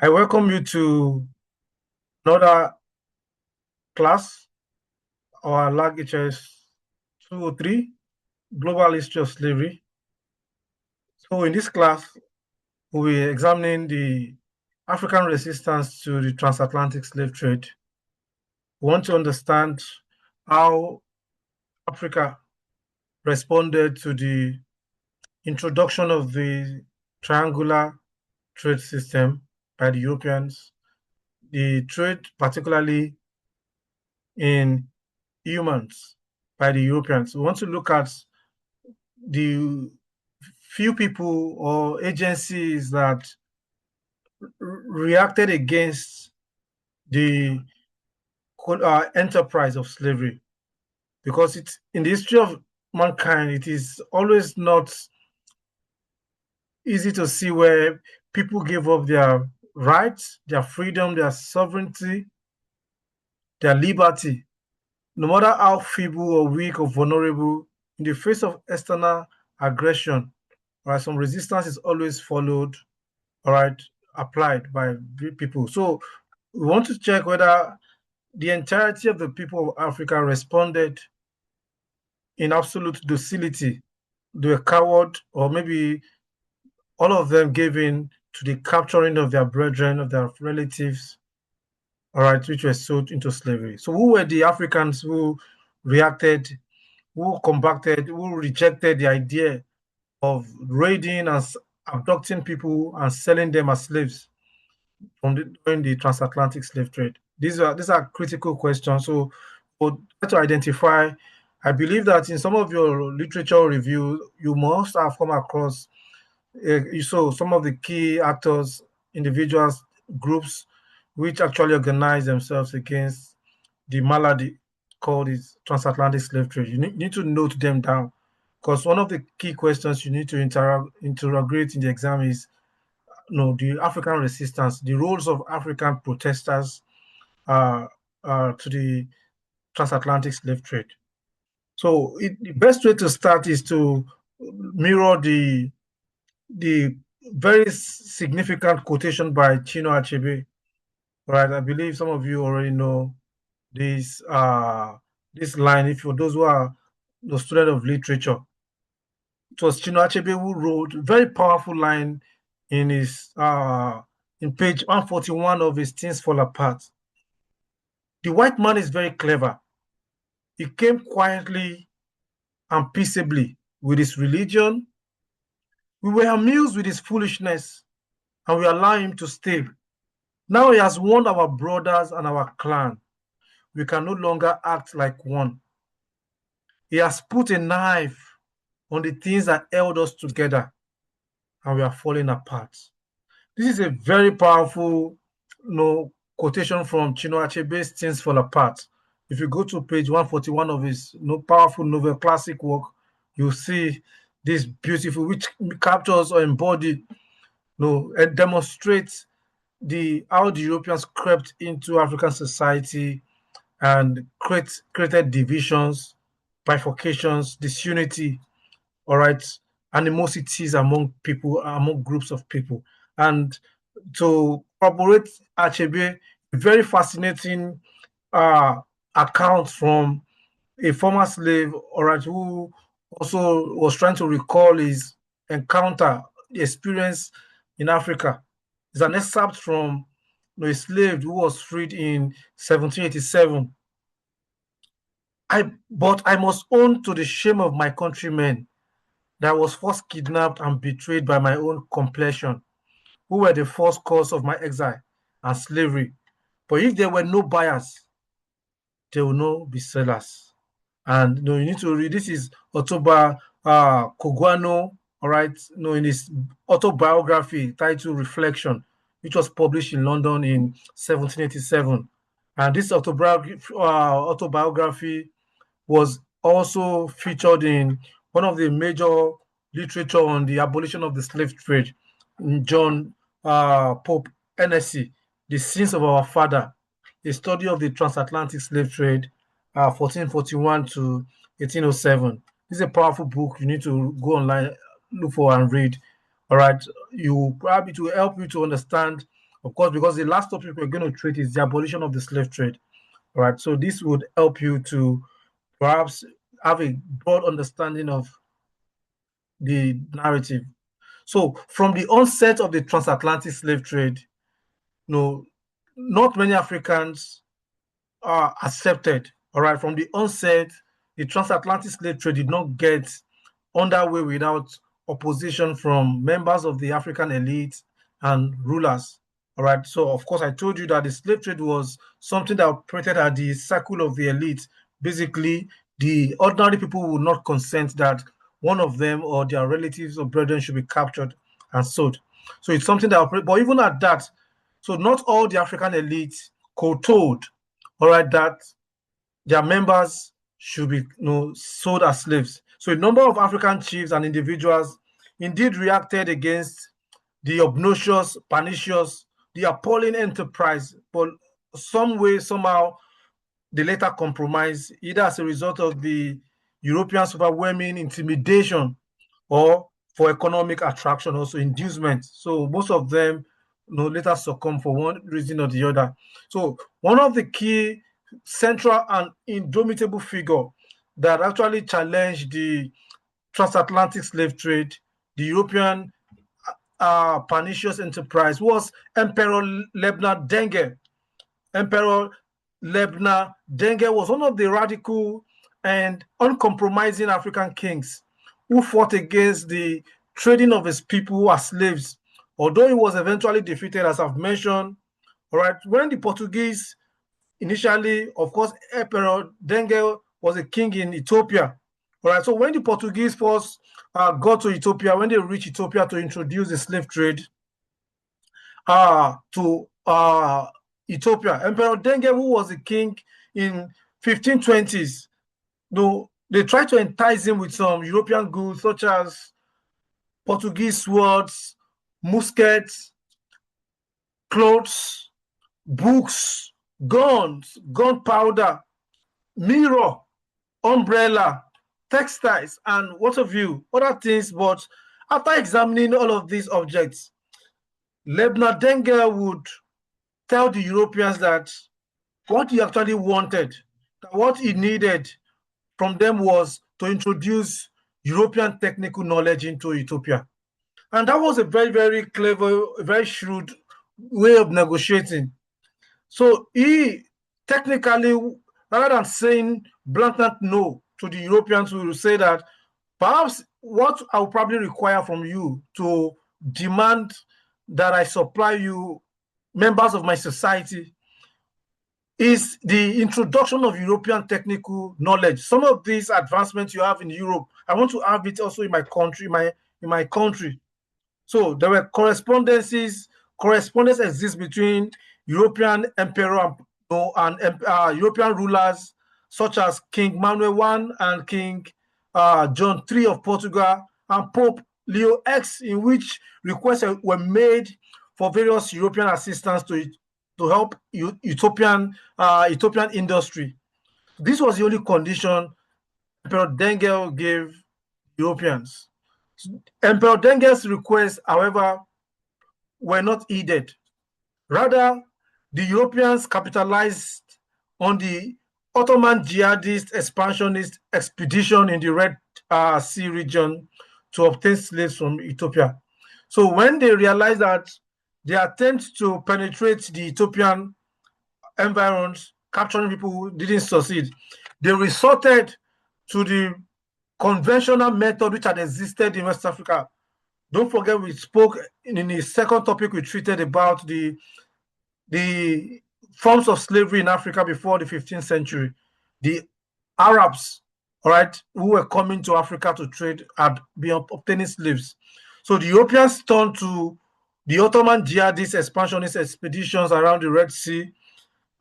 I welcome you to another class, our LAG HS 203, Global History of Slavery. So in this class, we'll be examining the African resistance to the transatlantic slave trade. We want to understand how Africa responded to the introduction of the triangular trade system by the Europeans, the trade particularly in humans by the Europeans. We want to look at the few people or agencies that reacted against the enterprise of slavery, because it's in the history of mankind, it is always not easy to see where people gave up their rights, their freedom, their sovereignty, their liberty, no matter how feeble or weak or vulnerable, in the face of external aggression. Right, some resistance is always followed, all right, applied by people. So we want to check whether the entirety of the people of Africa responded in absolute docility. They were coward, or maybe all of them gave in to the capturing of their brethren, of their relatives, all right, which were sold into slavery. So who were the Africans who reacted, who combated, who rejected the idea of raiding and abducting people and selling them as slaves during the transatlantic slave trade? These are critical questions. So, for to identify, I believe that in some of your literature review, you must have come across you saw some of the key actors, individuals, groups, which actually organize themselves against the malady called is transatlantic slave trade. You need to note them down, because one of the key questions you need to interrogate in the exam is the African resistance, the roles of African protesters uh, to the transatlantic slave trade. So the best way to start is to mirror the very significant quotation by Chino Achebe. Right, I believe some of you already know this line. If for those who are the student of literature, it was Chino Achebe who wrote a very powerful line in his in page 141 of his Things Fall Apart. The white man is very clever. He came quietly and peaceably with his religion. We were amused with his foolishness, and we allowed him to stay. Now he has warned our brothers and our clan. We can no longer act like one. He has put a knife on the things that held us together, and we are falling apart. This is a very powerful, quotation from Chinua Achebe's Things Fall Apart. If you go to page 141 of his powerful novel, classic work, you'll see this beautiful, which captures or embodies, and demonstrates how the Europeans crept into African society and created divisions, bifurcations, disunity, all right, animosities among people, among groups of people. And to corroborate Achebe, a very fascinating uh, account from a former slave, all right, who also was trying to recall his encounter, the experience in Africa. It's an excerpt from a slave who was freed in 1787. But I must own to the shame of my countrymen that I was first kidnapped and betrayed by my own complexion, who were the first cause of my exile and slavery. But if there were no buyers, there will not be sellers. And you need to read, this is Otoba Koguano, all right, in his autobiography titled Reflection, which was published in London in 1787. And this autobiography was also featured in one of the major literature on the abolition of the slave trade, John Pope NSC, The Sins of Our Father, a study of the transatlantic slave trade, 1441 to 1807. This is a powerful book. You need to go online, look for and read. All right, you probably to help you to understand Of course, because the last topic we're going to treat is the abolition of the slave trade. All right. So this would help you to perhaps have a broad understanding of the narrative. So from the onset of the transatlantic slave trade, not many Africans are accepted. All right. From the onset, the transatlantic slave trade did not get underway without opposition from members of the African elite and rulers. All right. So, of course, I told you that the slave trade was something that operated at the circle of the elite. Basically, the ordinary people would not consent that one of them or their relatives or brethren should be captured and sold. So it's something that operates, but even at that, so not all the African elite told, all right, that their members should be sold as slaves. So a number of African chiefs and individuals indeed reacted against the obnoxious, pernicious, the appalling enterprise, but some way, somehow, they later compromised, either as a result of the Europeans' overwhelming intimidation or for economic attraction, also inducement. So most of them later succumb for one reason or the other. So one of the key central and indomitable figure that actually challenged the transatlantic slave trade, the European pernicious enterprise, was Emperor Lebna Denge. Emperor Lebna Denge was one of the radical and uncompromising African kings who fought against the trading of his people as slaves, although he was eventually defeated, as I've mentioned. All right, when the Portuguese initially, of course, Emperor Denge was a king in Ethiopia. All right, so when the Portuguese first got to Ethiopia, when they reached Ethiopia to introduce the slave trade to Ethiopia, Emperor Denge, who was a king in 1520s, they tried to entice him with some European goods such as Portuguese swords, muskets, clothes, books, guns, gunpowder, mirror, umbrella, textiles, and what have you, other things. But after examining all of these objects, Lebna Denge would tell the Europeans that what he actually wanted, that what he needed from them was to introduce European technical knowledge into Ethiopia. And that was a very, very clever, very shrewd way of negotiating. So he technically, rather than saying blatant no to the Europeans, will say that perhaps what I'll probably require from you to demand that I supply you members of my society is the introduction of European technical knowledge. Some of these advancements you have in Europe, I want to have it also in my country, in my country. So there were correspondence exists between European emperor and European rulers such as King Manuel I and King John III of Portugal and Pope Leo X, in which requests were made for various European assistance to help Ethiopian industry. This was the only condition Emperor Denge gave Europeans. Emperor Denge's requests, however, were not heeded. Rather, the Europeans capitalized on the Ottoman jihadist expansionist expedition in the Red Sea region to obtain slaves from Ethiopia. So when they realized that their attempt to penetrate the Ethiopian environs, capturing people who didn't succeed, they resorted to the conventional method which had existed in West Africa. Don't forget, we spoke in the second topic we treated about the forms of slavery in Africa before the 15th century. The Arabs, all right, who were coming to Africa to trade had been obtaining slaves. So the Europeans turned to the Ottoman jihadist expansionist expeditions around the Red Sea,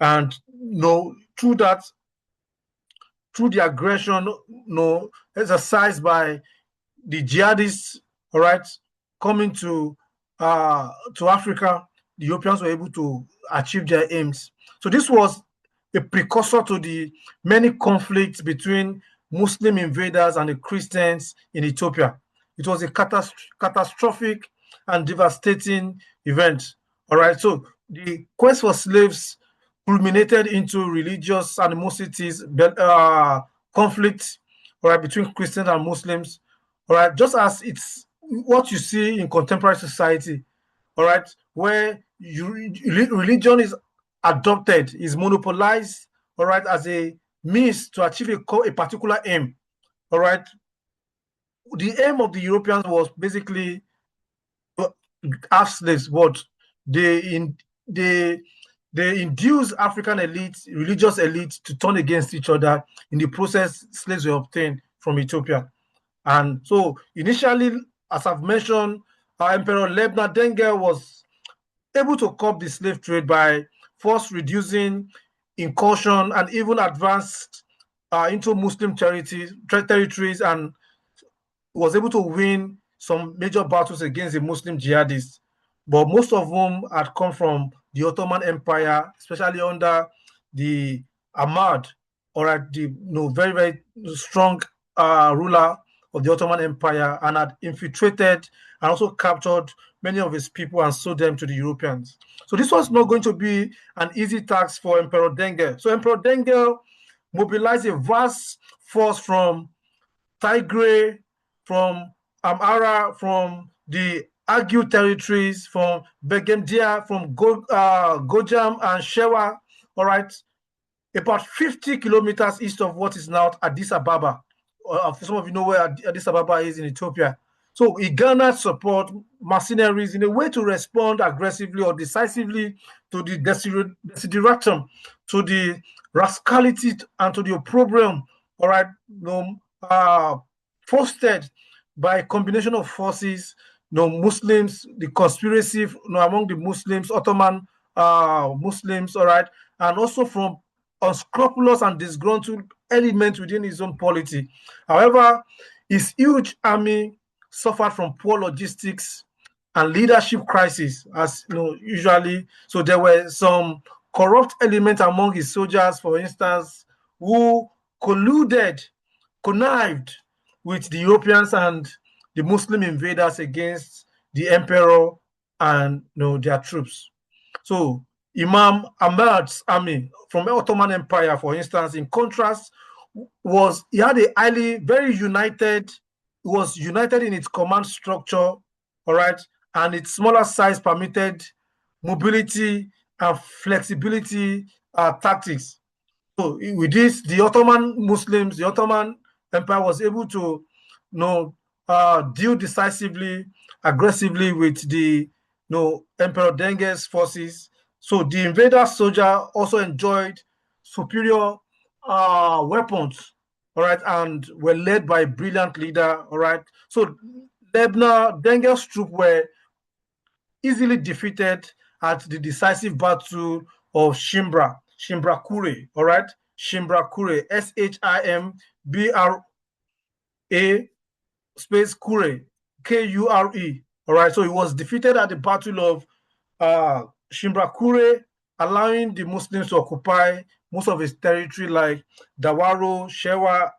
and through the aggression exercised by the jihadists, all right, coming to Africa, the Europeans were able to achieve their aims. So this was a precursor to the many conflicts between Muslim invaders and the Christians in Ethiopia. It was a catastrophic and devastating event. All right. So the quest for slaves culminated into religious animosities, conflict, all right, between Christians and Muslims. All right. Just as it's what you see in contemporary society, all right, where religion is adopted, is monopolized, all right, as a means to achieve a particular aim. All right. The aim of the Europeans was basically have slaves, but they in they induce African elites, religious elites, to turn against each other. In the process, slaves were obtained from Ethiopia. And so initially, as I've mentioned, Emperor Lebna Denge was able to curb the slave trade by first reducing incursion and even advanced into Muslim territories, and was able to win some major battles against the Muslim jihadists, but most of whom had come from the Ottoman Empire, especially under the Ahmad, or at the very, very strong ruler of the Ottoman Empire, and had infiltrated and also captured many of his people and sold them to the Europeans. So this was not going to be an easy task for Emperor Denge. So Emperor Denge mobilized a vast force from Tigray, from Amhara, from the Agu territories, from Begemdia, from Gojam and Shewa, all right, about 50 kilometers east of what is now Addis Ababa. Some of you know where Addis Ababa is in Ethiopia. So he garnered support, mercenaries, in a way to respond aggressively or decisively to the desideratum, to the rascality, and to the opprobrium, all right, fostered by a combination of forces, Muslims, the conspiracy, among the Muslims, Ottoman Muslims, all right, and also from unscrupulous and disgruntled elements within his own polity. However, his huge army suffered from poor logistics and leadership crisis, as usually. So there were some corrupt elements among his soldiers, for instance, who connived with the Europeans and the Muslim invaders against the emperor and their troops. So Imam Ahmad's army from the Ottoman Empire, for instance, in contrast, he had a very united, was united in its command structure, all right, and its smaller size permitted mobility and flexibility tactics. So with this, the Ottoman Empire was able to deal decisively, aggressively with the Emperor Denge's forces. So the invader soldier also enjoyed superior weapons, all right, and were led by a brilliant leader, all right. So Lebna Denge's troops were easily defeated at the decisive battle of Shimbrakure, all right, Shimbrakure, Shimbra space Kure, Kure, all right. So he was defeated at the Battle of Shimbrakure, allowing the Muslims to occupy most of his territory, like Dawaro, Shewa,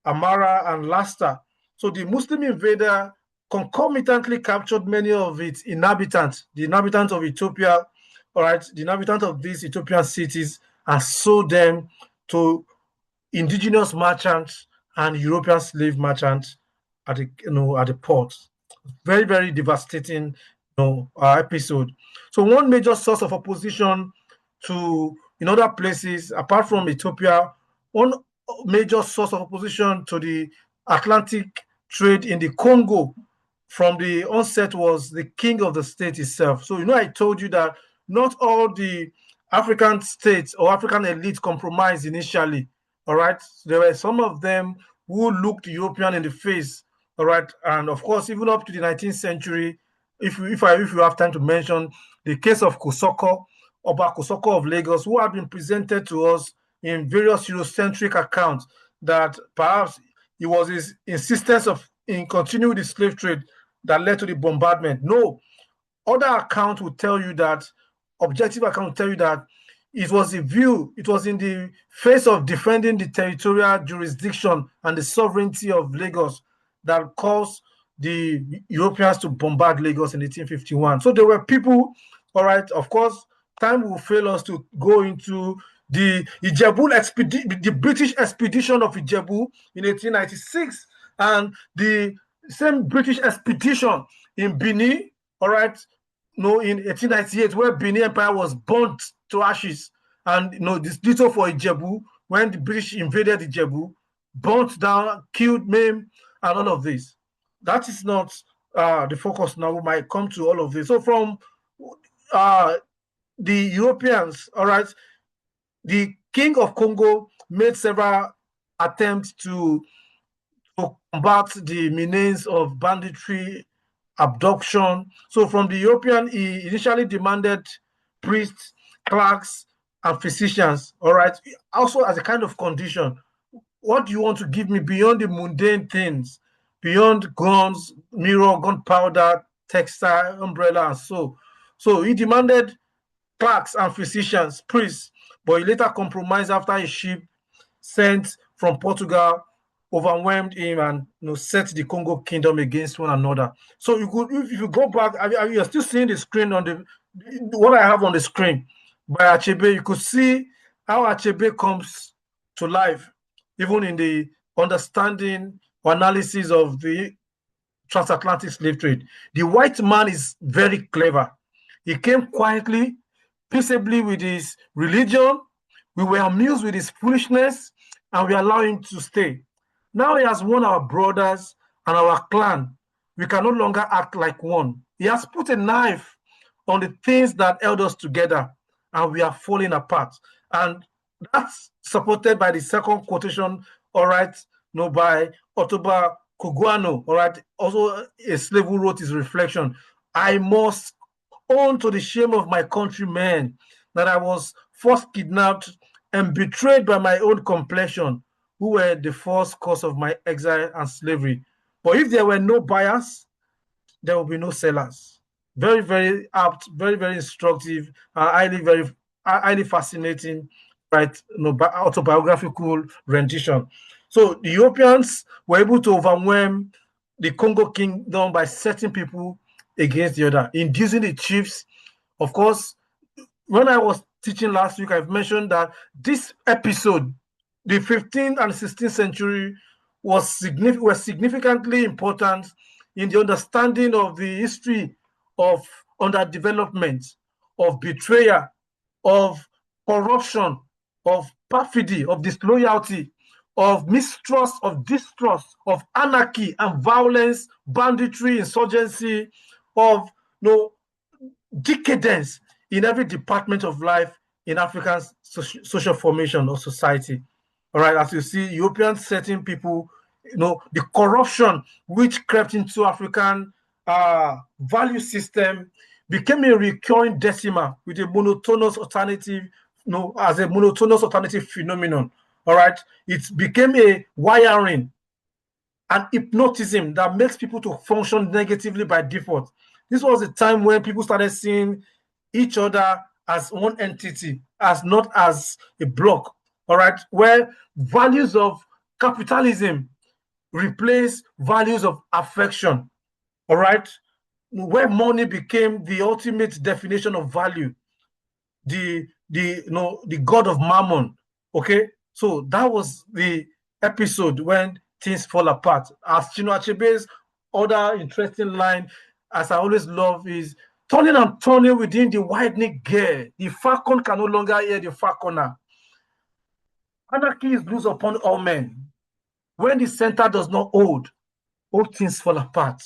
Amara, and Lasta. So the Muslim invader concomitantly captured many of its inhabitants, the inhabitants of Ethiopia, all right, the inhabitants of these Ethiopian cities, and sold them to indigenous merchants and European slave merchants at the port. Very, very devastating episode. So one major source of opposition in other places apart from Ethiopia, one major source of opposition to the Atlantic trade in the Congo from the onset was the king of the state itself. So I told you that not all the African states or African elites compromised initially. All right, there were some of them who looked European in the face. All right, and of course, even up to the 19th century, if you have time to mention the case of Kosoko, Oba Kosoko of Lagos, who had been presented to us in various Eurocentric accounts that perhaps it was his insistence in continuing the slave trade that led to the bombardment. No, other accounts will tell you that, objective accounts will tell you that it was in the face of defending the territorial jurisdiction and the sovereignty of Lagos that caused the Europeans to bombard Lagos in 1851. So there were people All right, of course, time will fail us to go into the Ijebu the British expedition of Ijebu in 1896, and the same British expedition in Benin, all right, no, in 1898, where Benin Empire was burnt to ashes, and this little for Ijebu, when the British invaded Ijebu, burnt down, killed, maimed, and all of this. That is not the focus now. We might come to all of this. So from uh, the Europeans, all right, the King of Congo made several attempts to combat the menace of banditry, abduction. So from the European, he initially demanded priests, clerks, and physicians, all right, also as a kind of condition. What do you want to give me beyond the mundane things, beyond guns, mirror, gunpowder, textile, umbrella, and so? So he demanded clerks and physicians, priests, but he later compromised after a ship sent from Portugal overwhelmed him and set the Congo kingdom against one another. So you could, if you go back, you're still seeing the screen on the what I have on the screen by Achebe. You could see how Achebe comes to life, even in the understanding or analysis of the transatlantic slave trade. The white man is very clever. He came quietly, peaceably with his religion. We were amused with his foolishness, and we allow him to stay. Now he has won our brothers and our clan. We can no longer act like one. He has put a knife on the things that held us together, and we are falling apart. And that's supported by the second quotation, all right, by Otoba Kuguano, all right, also a slave who wrote his reflection. I must own to the shame of my countrymen that I was first kidnapped and betrayed by my own complexion, who were the first cause of my exile and slavery. But if there were no buyers, there will be no sellers. Very, very apt, very, very instructive, highly fascinating, right? Autobiographical rendition. So the Europeans were able to overwhelm the Congo kingdom by setting people against the other, inducing the chiefs. Of course, when I was teaching last week, I've mentioned that this episode, the 15th and 16th century, was significantly important in the understanding of the history of underdevelopment, of betrayal, of corruption, of perfidy, of disloyalty, of mistrust, of distrust, of anarchy and violence, banditry, insurgency, of decadence in every department of life in African social formation or society. All right, as you see, Europeans setting people, the corruption which crept into African value system became a recurring decimal with a monotonous alternative, as a monotonous alternative phenomenon. All right, it became a wiring and hypnotism that makes people to function negatively by default. This was a time when people started seeing each other as one entity, as not as a block, all right, where values of capitalism replace values of affection, all right, where money became the ultimate definition of value, the god of mammon. Okay, so that was the episode when things fall apart. As Chinua Achebe's other interesting line, as I always love, is turning and turning within the widening gear. The falcon can no longer hear the falconer. Anarchy is loose upon all men. When the center does not hold, all things fall apart.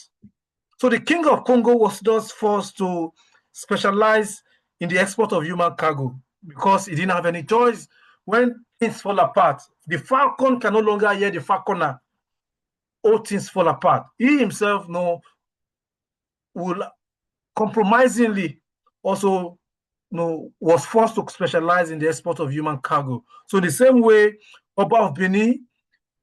So the king of Congo was thus forced to specialize in the export of human cargo because he didn't have any choice. When things fall apart, the falcon can no longer hear the falconer. All things fall apart. He himself will compromisingly also was forced to specialize in the export of human cargo. So the same way, Oba of Benin,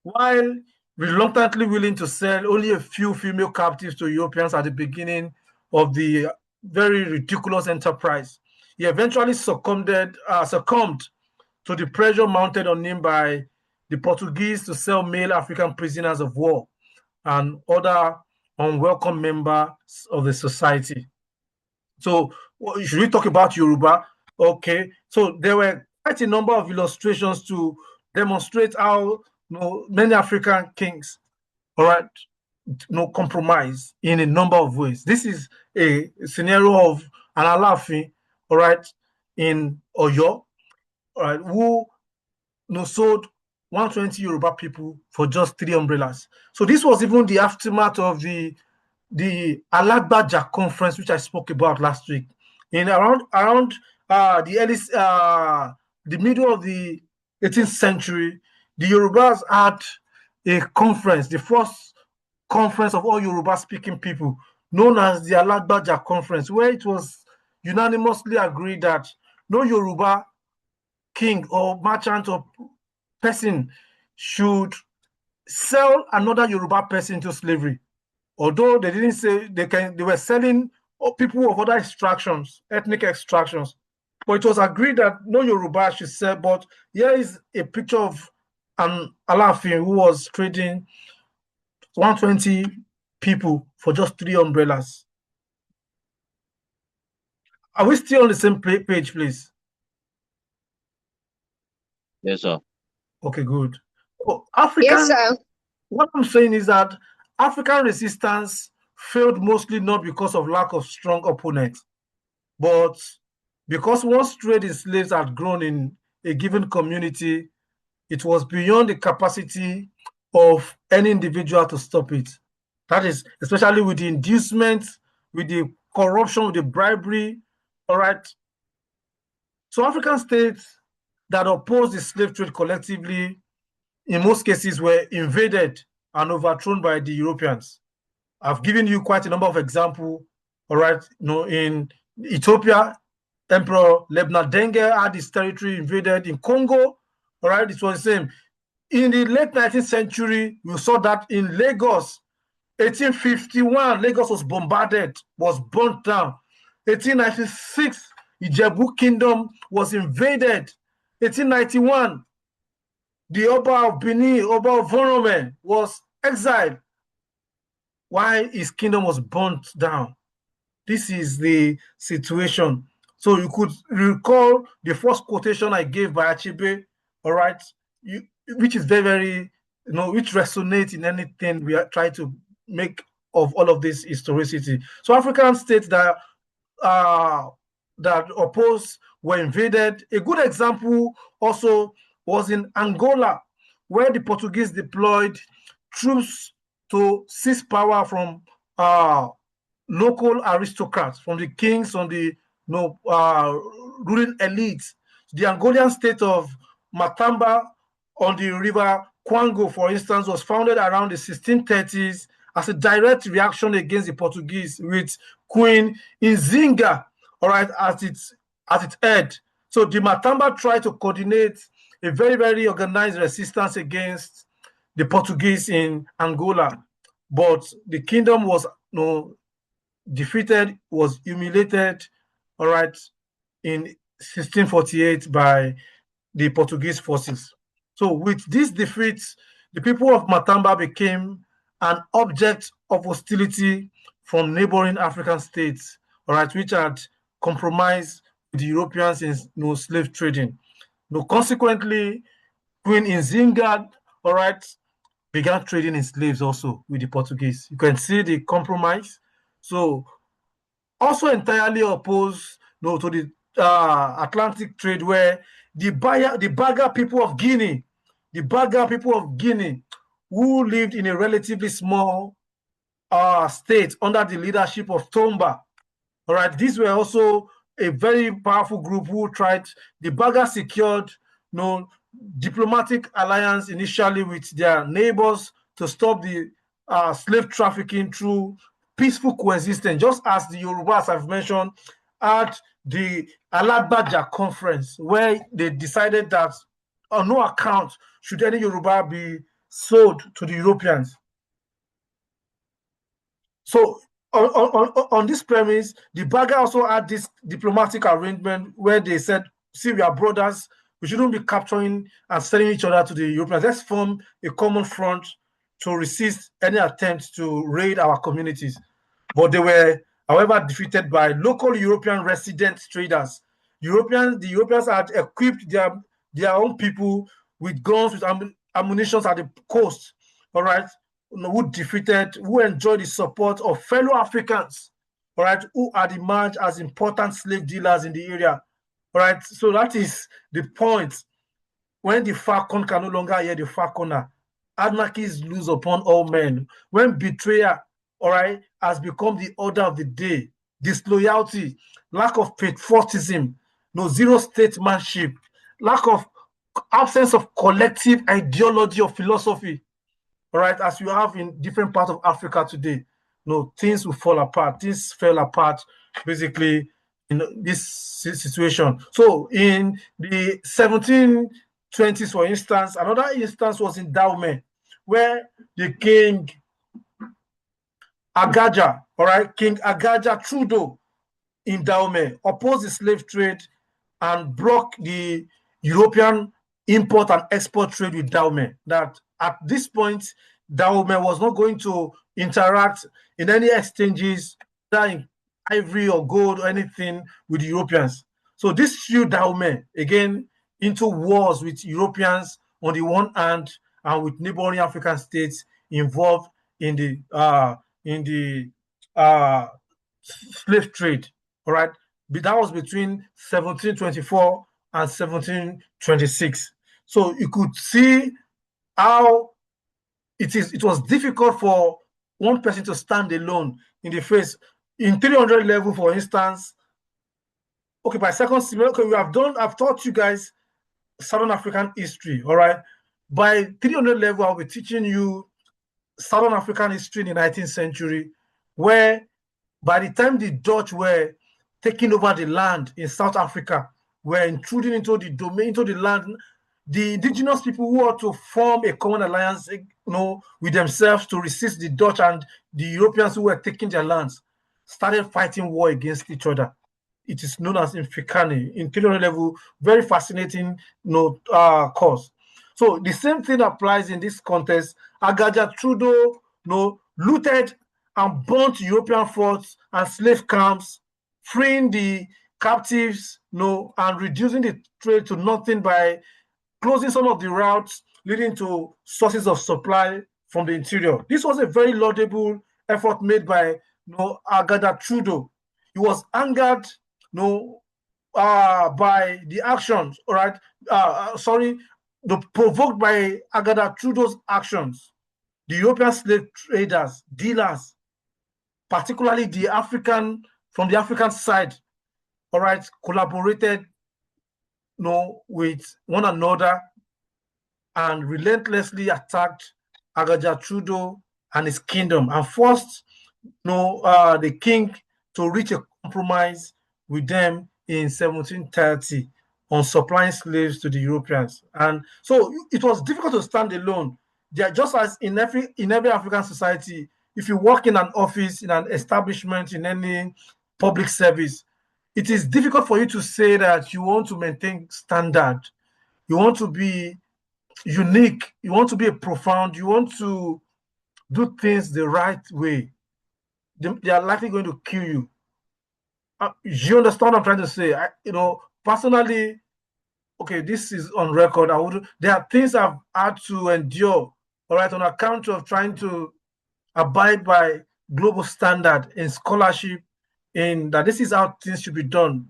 while reluctantly willing to sell only a few female captives to Europeans at the beginning of the very ridiculous enterprise, he eventually succumbed to the pressure mounted on him by the Portuguese to sell male African prisoners of war and other unwelcome members of the society. So should we talk about Yoruba? Okay, so there were quite a number of illustrations to demonstrate how many African kings, all right, compromise in a number of ways. This is a scenario of an Alaafin, all right, in Oyo, all right, who sold 120 Yoruba people for just 3 umbrellas. So this was even the aftermath of the Alagbaja conference, which I spoke about last week. In around the middle of the 18th century, the Yorubas had a conference, the first conference of all Yoruba speaking people, known as the Alagbaja conference, where it was unanimously agreed that no Yoruba king or merchant or person should sell another Yoruba person into slavery. Although they didn't say they were selling people of other extractions, ethnic extractions. But it was agreed that no Yoruba should sell. But here is a picture of an Alaafin who was trading 120 people for just 3 umbrellas. Are we still on the same page, please? Yes, sir. Okay, good. So African, yes, sir. What I'm saying is that African resistance failed mostly not because of lack of strong opponents, but because once trade in slaves had grown in a given community, it was beyond the capacity of any individual to stop it. That is, especially with the inducement, with the corruption, with the bribery. All right. So African states that opposed the slave trade collectively, in most cases, were invaded and overthrown by the Europeans. I've given you quite a number of examples. All right. In Ethiopia, Emperor Lebna Denge had his territory invaded. In Congo, all right, it was the same. In the late 19th century, we saw that in Lagos, 1851, Lagos was bombarded, was burnt down. 1896, Ijebu Kingdom was invaded. 1891, the Oba of Benin, Oba of Vorome, was exiled while his kingdom was burnt down. This is the situation. So you could recall the first quotation I gave by Achebe, all right, which is very, very, which resonates in anything we are trying to make of all of this historicity. So African states that opposed were invaded. A good example also was in Angola, where the Portuguese deployed troops to seize power from local aristocrats, from the kings, from the ruling elites. The Angolan state of Matamba on the river Kwango, for instance, was founded around the 1630s as a direct reaction against the Portuguese, with Queen Nzinga, all right, at its head. So the Matamba tried to coordinate a very, very organized resistance against the Portuguese in Angola, but the kingdom was defeated, was humiliated, all right, in 1648 by the Portuguese forces. So with this defeat, the people of Matamba became an object of hostility from neighboring African states, all right, which had compromised with the Europeans in slave trading. Consequently, Queen Nzinga, all right, began trading in slaves also with the Portuguese. You can see the compromise. So also entirely opposed to the Atlantic trade, where the Baga people of Guinea, who lived in a relatively small state under the leadership of Tomba. All right, these were also a very powerful group who tried. The Baga secured diplomatic alliance initially with their neighbors to stop the slave trafficking through peaceful coexistence, just as the Yorubas I've mentioned at the Alagbaja conference, where they decided that on no account should any Yoruba be sold to the Europeans. So on this premise, the Baga also had this diplomatic arrangement where they said, see, we are brothers, we shouldn't be capturing and selling each other to the Europeans. Let's form a common front to resist any attempt to raid our communities. But they were however, defeated by local European resident traders. The Europeans had equipped their own people with guns, with ammunition at the coast, all right, who enjoyed the support of fellow Africans, all right, who had emerged as important slave dealers in the area, all right. So that is the point. When the falcon can no longer hear the falconer, anarchy is loose upon all men. When betrayal, all right, has become the order of the day, disloyalty, lack of patriotism, no zero statesmanship, lack of absence of collective ideology or philosophy, all right, as you have in different parts of Africa today, no, things will fall apart. Things fell apart basically in this situation. So in the 1720s, for instance, another instance was in Dahomey, where the king Agaja, all right, King Agaja Trudeau in Dahomey opposed the slave trade and blocked the European import and export trade with Dahomey. That at this point, Dahomey was not going to interact in any exchanges, either in ivory or gold or anything with the Europeans. So this threw Dahomey again into wars with Europeans on the one hand and with neighboring African states involved in the slave trade. All right, but that was between 1724 and 1726. So you could see how it was difficult for one person to stand alone in the face. In 300 level, for instance, okay, by second semester, okay, I've taught you guys Southern African history, all right? By 300 level, I'll be teaching you Southern African history in the 19th century, where by the time the Dutch were taking over the land in South Africa, were intruding into the domain, into the land, the indigenous people who ought to form a common alliance, with themselves to resist the Dutch and the Europeans who were taking their lands, started fighting war against each other. It is known as Mfikani, in 300 level, very fascinating cause. So the same thing applies in this context. Agaja Trudeau, looted and burnt European forts and slave camps, freeing the captives, and reducing the trade to nothing by closing some of the routes leading to sources of supply from the interior. This was a very laudable effort made by Agada Trudeau. He was angered by the actions, all right, provoked by Agada Trudeau's actions. The European slave traders, dealers, particularly from the African side, all right, collaborated with one another and relentlessly attacked Agaja Trudeau and his kingdom and forced the king to reach a compromise with them in 1730 on supplying slaves to the Europeans. And so it was difficult to stand alone. Just as in every African society, if you work in an office, in an establishment, in any public service, it is difficult for you to say that you want to maintain standard. You want to be unique. You want to be profound. You want to do things the right way. They are likely going to kill you. You understand what I'm trying to say? Personally, okay, this is on record. There are things I've had to endure, all right, on account of trying to abide by global standard in scholarship, in that this is how things should be done.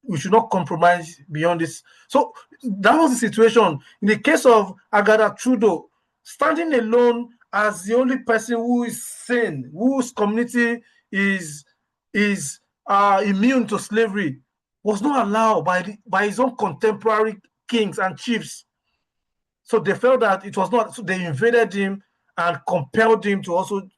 We should not compromise beyond this. So that was the situation. In the case of Agada Trudeau, standing alone as the only person who is sane, whose community is immune to slavery, was not allowed by his own contemporary kings and chiefs. So they felt that it was not, so they invaded him and compelled him to also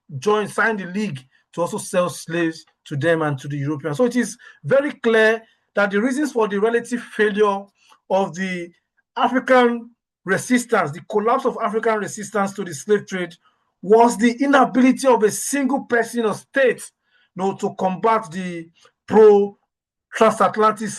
sign the league to also sell slaves to them and to the Europeans. So it is very clear that the reasons for the relative failure of the African resistance, the collapse of African resistance to the slave trade, was the inability of a single person or state to combat the pro-transatlantic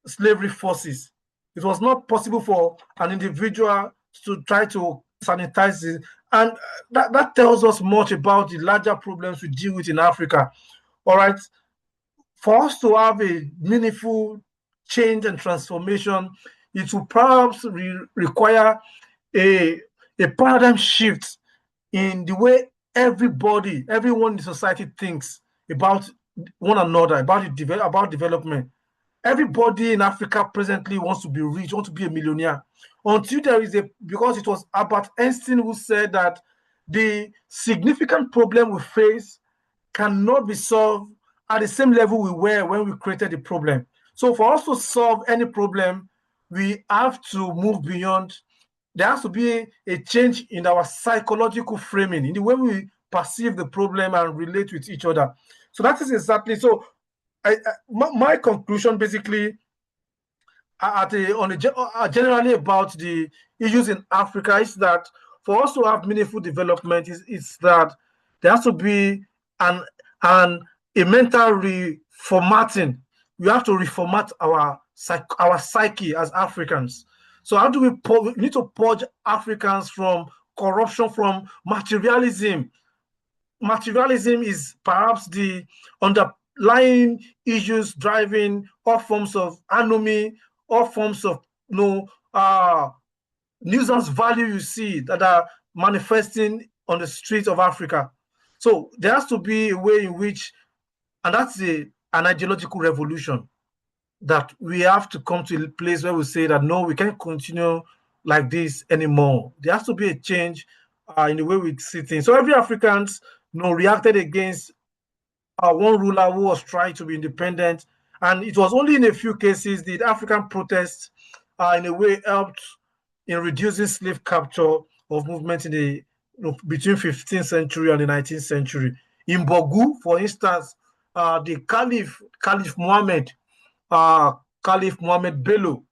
slavery forces. It was not possible for an individual to try to sanitize it. And that tells us much about the larger problems we deal with in Africa. all right, for us to have a meaningful change and transformation, it will perhaps require a, a paradigm shift in the way everyone in the society thinks about one another, about development. Everybody in Africa presently wants to be rich, wants to be a millionaire. Until there is because it was Albert Einstein who said that the significant problem we face cannot be solved at the same level we were when we created the problem. So for us to solve any problem, we have to move beyond. There has to be a change in our psychological framing, in the way we perceive the problem and relate with each other. So that is exactly so. My conclusion basically generally about the issues in Africa is that for us to have meaningful development is that there has to be an an a mental reformatting. We have to reformat our psyche as Africans. So how do we need to purge Africans from corruption, from materialism. Materialism is perhaps the underlying issues driving all forms of anomie, all forms of nuisance value you see that are manifesting on the streets of Africa. So there has to be a way in which, and that's an ideological revolution, that we have to come to a place where we say that no, we can't continue like this anymore. There has to be a change in the way we see things. So every Africans reacted against one ruler who was trying to be independent. And it was only in a few cases did African protests, in a way, helped in reducing slave capture of movement in the between 15th century and the 19th century. In Bogu, for instance, the Caliph Mohammed, Caliph Mohammed Bello,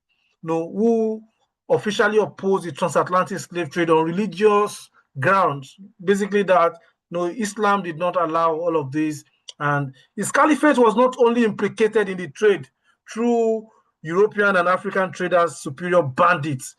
who officially opposed the transatlantic slave trade on religious grounds, basically that Islam did not allow all of this. And his caliphate was not only implicated in the trade through European and African traders, superior bandits,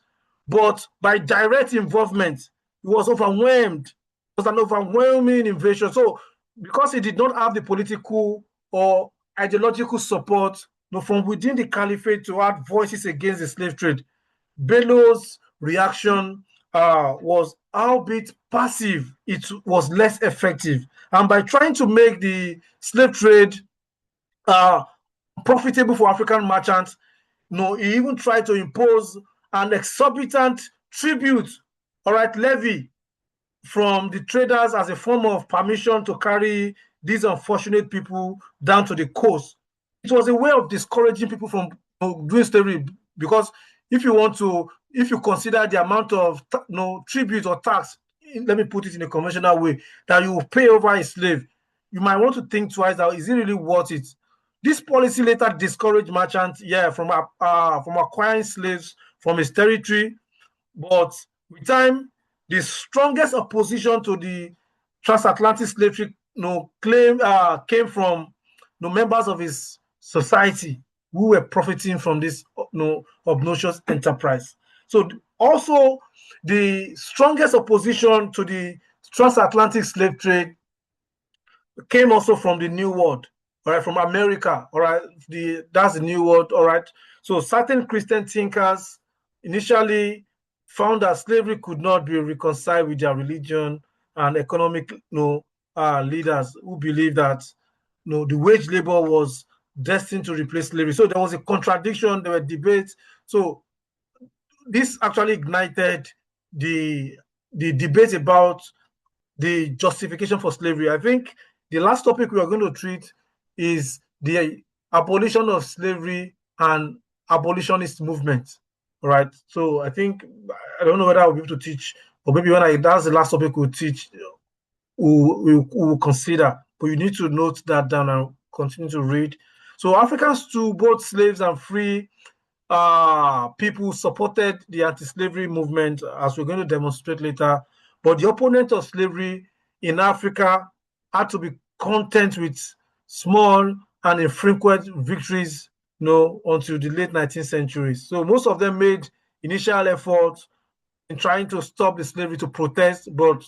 but by direct involvement, he was overwhelmed. It was an overwhelming invasion. So, because he did not have the political or ideological support from within the caliphate to add voices against the slave trade, Bello's reaction was, albeit passive, it was less effective. And by trying to make the slave trade profitable for African merchants, he even tried to impose an exorbitant tribute, levy from the traders as a form of permission to carry these unfortunate people down to the coast. It was a way of discouraging people from doing slavery, because if you consider the amount of tribute or tax, let me put it in a conventional way, that you will pay over a slave, you might want to think twice, that is it really worth it? This policy later discouraged merchants, from acquiring slaves from his territory. But with time, the strongest opposition to the transatlantic slavery claim came from members of his society who were profiting from this obnoxious enterprise. So also the strongest opposition to the transatlantic slave trade came also from the New World, from America, that's the New World, So certain Christian thinkers initially found that slavery could not be reconciled with their religion, and economic leaders who believed that the wage labor was destined to replace slavery. So there was a contradiction, there were debates. So this actually ignited the debate about the justification for slavery. I think the last topic we are going to treat is the abolition of slavery and abolitionist movement. Right. So I think, I don't know whether I'll be able to teach, or maybe that's the last topic we'll teach, we'll consider. But you need to note that down and continue to read. So Africans, too, both slaves and free people, supported the anti-slavery movement, as we're going to demonstrate later. But the opponent of slavery in Africa had to be content with small and infrequent victories until the late 19th century. So most of them made initial efforts in trying to stop the slavery, to protest, but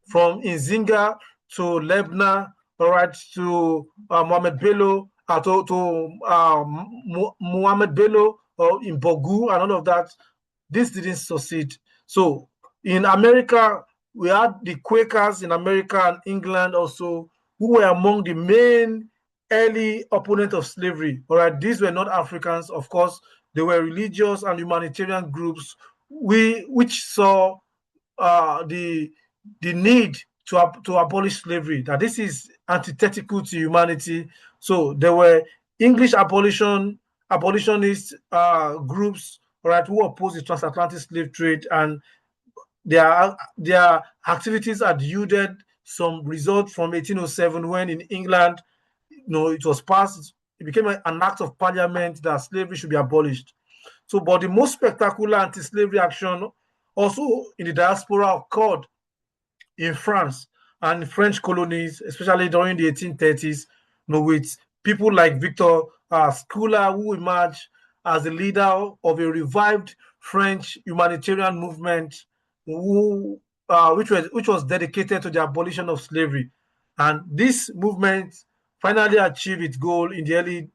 from Nzinga to Lebna, all right, to Mohammed Bello, Mohammed Bello or in Bogu and all of that. This didn't succeed. So in America, we had the Quakers in America and England also, who were among the main early opponents of slavery. All right, these were not Africans, of course. They were religious and humanitarian groups which saw the need to abolish slavery. That this is antithetical to humanity. So there were English abolitionist groups, right, who opposed the transatlantic slave trade, and their activities had yielded some result from 1807 when in England, it was passed. It became an act of parliament that slavery should be abolished. So, but the most spectacular anti-slavery action also in the diaspora occurred in France and French colonies, especially during the 1830s, with people like Victor Schuyler, who emerged as the leader of a revived French humanitarian movement, which was dedicated to the abolition of slavery. And this movement finally achieved its goal in the early,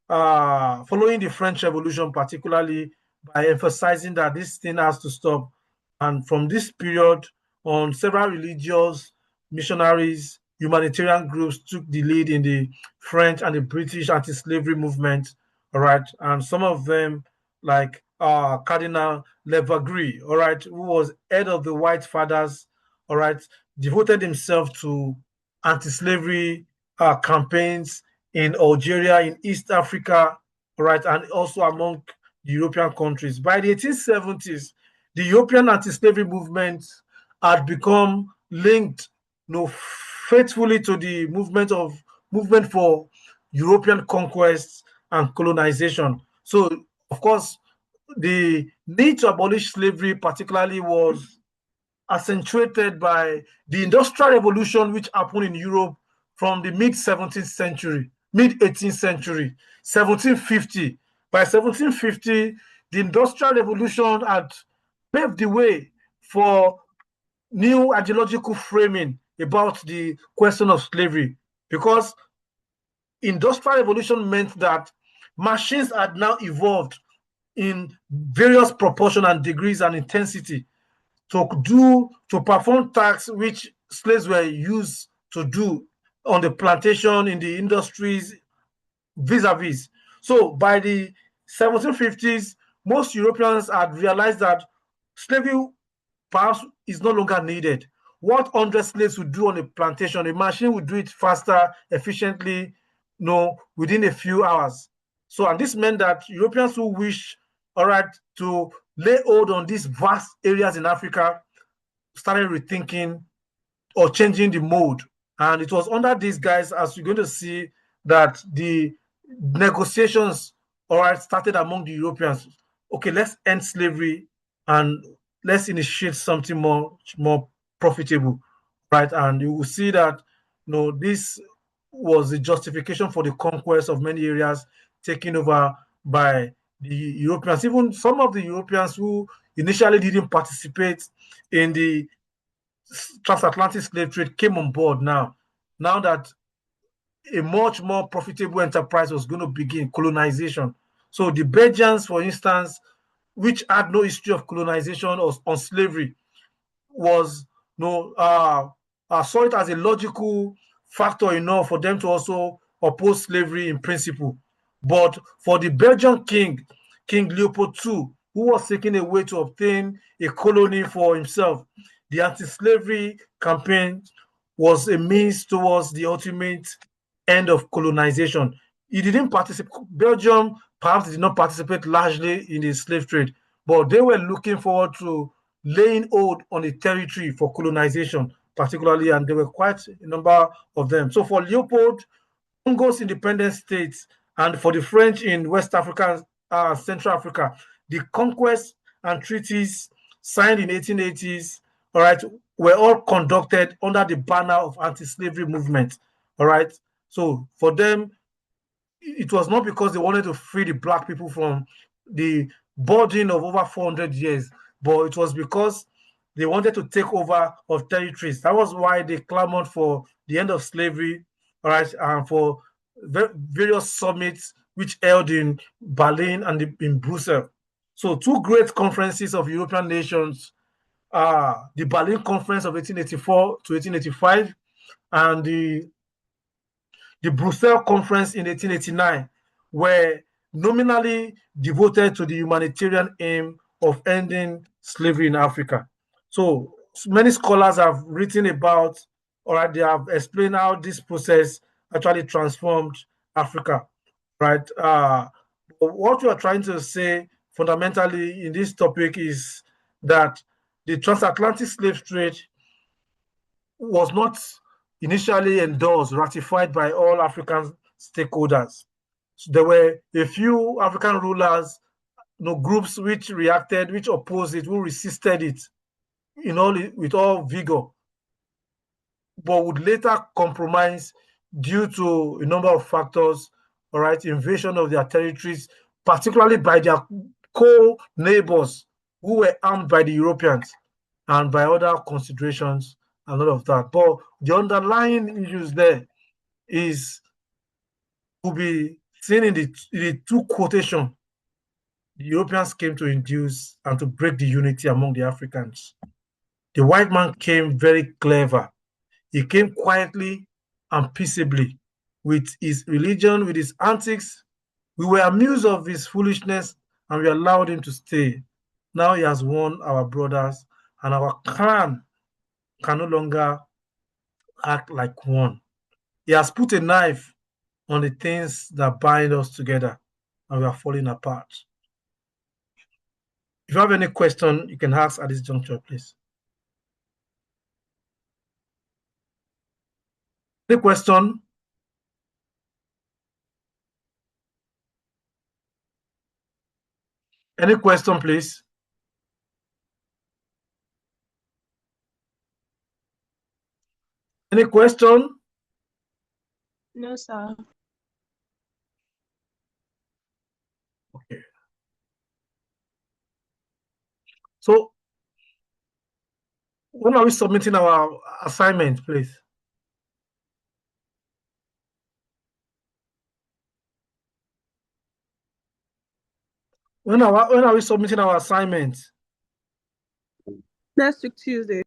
following the French Revolution, particularly by emphasizing that this thing has to stop. And from this period on, several religious missionaries, humanitarian groups took the lead in the French and the British anti-slavery movement. All right, and some of them, like Cardinal Lavagre, all right, who was head of the White Fathers, all right, devoted himself to anti-slavery campaigns in Algeria, in East Africa, all right, and also among the European countries. By the 1870s, the European anti-slavery movement had become linked, faithfully to the movement for European conquest and colonization. So, of course, the need to abolish slavery, particularly, was accentuated by the Industrial Revolution, which happened in Europe from the mid 17th century, mid 18th century, 1750. By 1750, the Industrial Revolution had paved the way for new ideological framing about the question of slavery, because industrial revolution meant that machines had now evolved in various proportion and degrees and intensity to perform tasks which slaves were used to do on the plantation, in the industries, vis-a-vis. So by the 1750s, most Europeans had realized that slavery perhaps is no longer needed. What 100 slaves would do on a plantation, a machine would do it faster, efficiently, within a few hours. So, and this meant that Europeans who wish, all right, to lay hold on these vast areas in Africa started rethinking or changing the mode. And it was under these guys, as you're going to see, that the negotiations, all right, started among the Europeans. Okay, let's end slavery and let's initiate something more profitable, right? And you will see that this was the justification for the conquest of many areas taken over by the Europeans. Even some of the Europeans who initially didn't participate in the transatlantic slave trade came on board now that a much more profitable enterprise was going to begin, colonization. So the Belgians, for instance, which had no history of colonization or on slavery, was saw it as a logical factor enough for them to also oppose slavery in principle. But for the Belgian king, King Leopold II, who was seeking a way to obtain a colony for himself, the anti-slavery campaign was a means towards the ultimate end of colonization. He didn't participate. Belgium perhaps did not participate largely in the slave trade, but they were looking forward to laying hold on the territory for colonization, particularly, and there were quite a number of them. So for Leopold, Congo's independent states, and for the French in West Africa, Central Africa, the conquests and treaties signed in 1880s, all right, were all conducted under the banner of anti-slavery movement, all right. So for them, it was not because they wanted to free the black people from the burden of over 400 years, but it was because they wanted to take over of territories. That was why they clamored for the end of slavery, all right, and for various summits which held in Berlin and in Brussels. So two great conferences of European nations, the Berlin Conference of 1884 to 1885 and the Brussels Conference in 1889, were nominally devoted to the humanitarian aim of ending slavery in Africa. So many scholars have written about, or they have explained how this process actually transformed Africa, right? What we are trying to say fundamentally in this topic is that the transatlantic slave trade was not initially endorsed, ratified by all African stakeholders. So there were a few African rulers, groups which reacted, which opposed it, who resisted it with all vigor, but would later compromise due to a number of factors, all right, invasion of their territories, particularly by their co-neighbors who were armed by the Europeans and by other considerations and all of that. But the underlying issues there is to be seen in the two quotations the Europeans came to induce and to break the unity among the Africans. The white man came very clever. He came quietly and peaceably with his religion, with his antics. We were amused of his foolishness and we allowed him to stay. Now he has won our brothers, and our clan can no longer act like one. He has put a knife on the things that bind us together, and we are falling apart. If you have any question, you can ask at this juncture, please. Any question? Any question, please? Any question? No, sir. Okay. So, when are we submitting our assignment, please? When are we submitting our assignment? Next week, Tuesday.